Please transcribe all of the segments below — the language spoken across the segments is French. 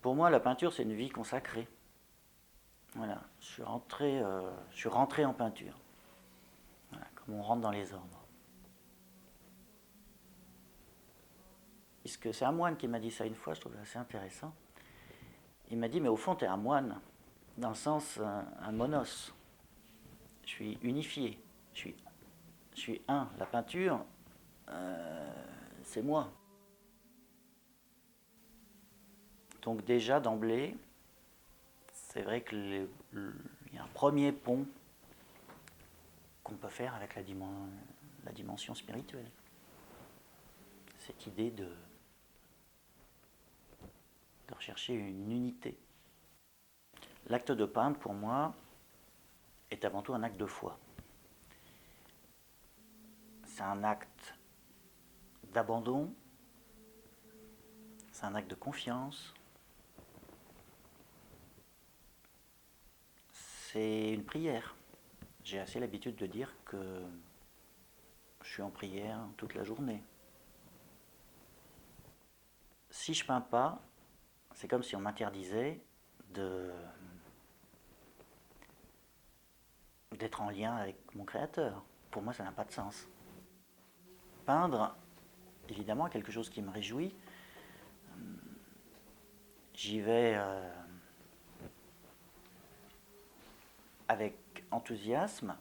Pour moi, la peinture, c'est une vie consacrée. Voilà, je suis rentré en peinture. Voilà, comme on rentre dans les ordres. Puisque c'est un moine qui m'a dit ça une fois, je trouve ça assez intéressant. Il m'a dit, mais au fond, tu es un moine, dans le sens un monos. Je suis unifié, je suis un. La peinture, c'est moi. Donc déjà, d'emblée, c'est vrai qu'il y a un premier pont qu'on peut faire avec la dimension spirituelle. Cette idée de rechercher une unité. L'acte de peindre, pour moi, est avant tout un acte de foi. C'est un acte d'abandon, c'est un acte de confiance, c'est une prière. J'ai assez l'habitude de dire que je suis en prière toute la journée. Si je peins pas, c'est comme si on m'interdisait d'être en lien avec mon créateur. Pour moi, ça n'a pas de sens. Peindre, évidemment, est quelque chose qui me réjouit. J'y vais avec enthousiasme,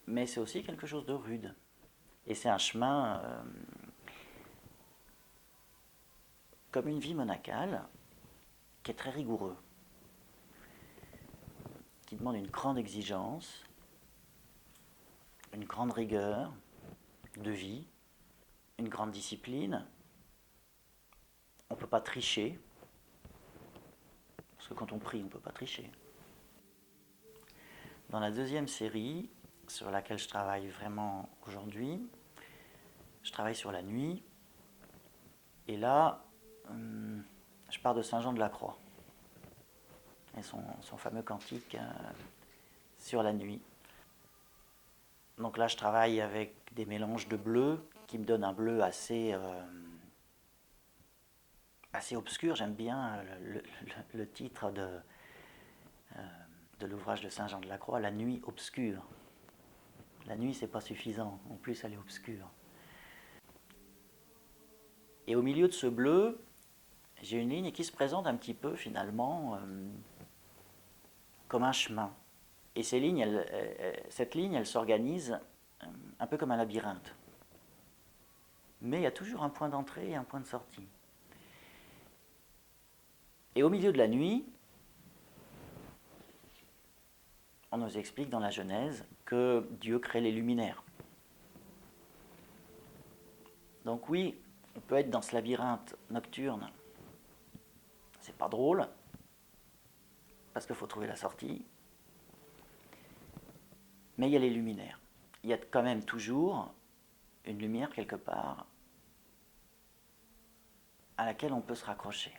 mais c'est aussi quelque chose de rude. Et c'est un chemin comme une vie monacale qui est très rigoureux, qui demande une grande exigence, une grande rigueur de vie, une grande discipline. On ne peut pas tricher, parce que quand on prie, on ne peut pas tricher. Dans la deuxième série, sur laquelle je travaille vraiment aujourd'hui, je travaille sur la nuit. Et là, je pars de Saint Jean de la Croix et son fameux cantique sur la nuit. Donc là, je travaille avec des mélanges de bleus qui me donnent un bleu assez obscur. J'aime bien le titre de l'ouvrage de Saint Jean de la Croix, La nuit obscure. La nuit, c'est pas suffisant, en plus elle est obscure. Et au milieu de ce bleu, j'ai une ligne qui se présente un petit peu finalement comme un chemin. Et cette ligne, elle s'organise un peu comme un labyrinthe. Mais il y a toujours un point d'entrée et un point de sortie. Et au milieu de la nuit, on nous explique dans la Genèse que Dieu crée les luminaires. Donc oui, on peut être dans ce labyrinthe nocturne. C'est pas drôle, parce qu'il faut trouver la sortie. Mais il y a les luminaires. Il y a quand même toujours une lumière quelque part à laquelle on peut se raccrocher.